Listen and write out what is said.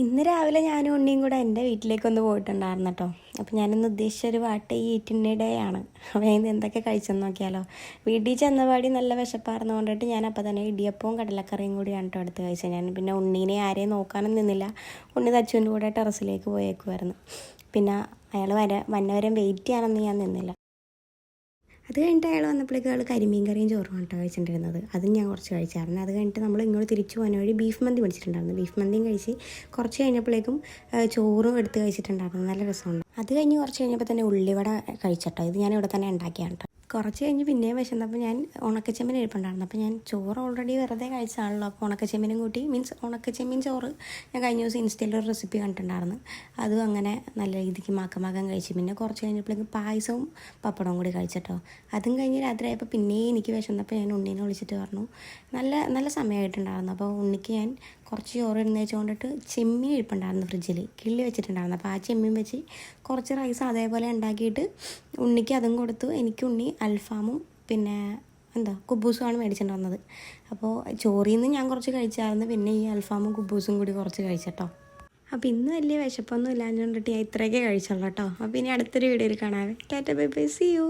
ഇന്ന് രാവിലെ ഞാനും ഉണ്ണിയും കൂടെ എൻ്റെ വീട്ടിലേക്കൊന്ന് പോയിട്ടുണ്ടായിരുന്നു കേട്ടോ. അപ്പോൾ ഞാനിന്ന് ഉദ്ദേശിച്ചൊരു വാട്ട് ഈറ്റിൻ്റെ ഡേ ആണ്. അപ്പോൾ ഇന്ന് എന്തൊക്കെ കഴിച്ചെന്ന് നോക്കിയാലോ. വീട്ടിൽ ചെന്നപാടി നല്ല വിശപ്പാർന്നു കൊണ്ടിട്ട് ഞാൻ അപ്പോൾ തന്നെ ഇടിയപ്പവും കടലക്കറിയും കൂടിയാണ് കേട്ടോ എടുത്ത് കഴിച്ചത്. ഞാൻ പിന്നെ ഉണ്ണീനെ ആരെയും നോക്കാനും നിന്നില്ല. ഉണ്ണി തച്ചുവിൻ്റെ കൂടെ ടെറസിലേക്ക് പോയേക്കുമായിരുന്നു. പിന്നെ അയാൾ വന്നവരെ വെയിറ്റ് ചെയ്യാനൊന്നും ഞാൻ നിന്നില്ല. അത് കഴിഞ്ഞിട്ട് അയാൾ വന്നപ്പോഴേക്കും അയാൾ കരിമീൻ കറിയും ചോറും കേട്ടോ കഴിച്ചിട്ടുണ്ടിരുന്നത്. അതും ഞാൻ കുറച്ച് കഴിച്ചായിരുന്നു. അത് കഴിഞ്ഞിട്ട് നമ്മൾ ഇങ്ങോട്ട് തിരിച്ചു പോകുന്ന വഴി ബീഫ് മന്തി മേടിച്ചിട്ടുണ്ടായിരുന്നു. ബീഫ് മന്തിയും കഴിച്ച് കുറച്ച് കഴിഞ്ഞപ്പോഴേക്കും ചോറും എടുത്ത് കഴിച്ചിട്ടുണ്ടായിരുന്നു. നല്ല രസമുണ്ട്. അത് കഴിഞ്ഞ് കുറച്ച് കഴിഞ്ഞപ്പോൾ തന്നെ ഉള്ളിവട കഴിച്ചിട്ടോ. ഇത് ഞാൻ ഇവിടെ തന്നെ ഉണ്ടാക്കിയാണ് കേട്ടോ. കുറച്ച് കഴിഞ്ഞ് പിന്നെയും വിശന്നപ്പോൾ ഞാൻ ഉണക്കച്ചെമ്മീൻ എഴുപ്പുണ്ടായിരുന്നു. അപ്പോൾ ഞാൻ ചോറ് ഓൾറെഡി വെറുതെ കഴിച്ചാണല്ലോ. അപ്പോൾ ഉണക്കച്ചെമ്മീനും കൂട്ടി ഉണക്കച്ചെമ്മീൻ ചോറ് ഞാൻ കഴിഞ്ഞ ദിവസം ഇൻസ്റ്റയിൽ ഒരു റെസിപ്പി കണ്ടിട്ടുണ്ടായിരുന്നു. അതും അങ്ങനെ നല്ല രീതിക്ക് മാക്കം കഴിച്ചു. പിന്നെ കുറച്ച് കഴിഞ്ഞപ്പോഴേക്കും പായസവും പപ്പടവും കൂടി കഴിച്ചിട്ടോ. അതും കഴിഞ്ഞ് രാത്രിയായപ്പോൾ പിന്നെയും എനിക്ക് വിശന്നപ്പോൾ ഞാൻ ഉണ്ണീനെ വിളിച്ചിട്ട് പറഞ്ഞു നല്ല സമയമായിട്ടുണ്ടായിരുന്നു. അപ്പോൾ ഉണ്ണിക്ക് ഞാൻ കുറച്ച് ചോറ് ഇടുന്ന വെച്ചുകൊണ്ടിട്ട് ചെമ്മീൻ ഇരിപ്പുണ്ടായിരുന്നു ഫ്രിഡ്ജിൽ കിള്ളി വെച്ചിട്ടുണ്ടായിരുന്നു. അപ്പോൾ ആ ചെമ്മീൻ വെച്ച് കുറച്ച് റൈസ് അതേപോലെ ഉണ്ടാക്കിയിട്ട് ഉണ്ണിക്ക് അതും കൊടുത്തു. എനിക്ക് ഉണ്ണി അൽഫാമും പിന്നെ കുബൂസുമാണ് മേടിച്ചിട്ട് വന്നത്. അപ്പോൾ ചോറിൽ നിന്ന് ഞാൻ കുറച്ച് കഴിച്ചായിരുന്നു. പിന്നെ ഈ അൽഫാമും കുബൂസും കൂടി കുറച്ച് കഴിച്ചിട്ടോ. അപ്പോൾ ഇന്ന് വലിയ വിശപ്പൊന്നും ഇല്ലാഞ്ഞുകൊണ്ടിട്ട് ഞാൻ ഇത്രയൊക്കെ കഴിച്ചുള്ളൂ കേട്ടോ. അപ്പോൾ ഇനി അടുത്തൊരു വീഡിയോയിൽ കാണാവേ. Tata bye bye, see U.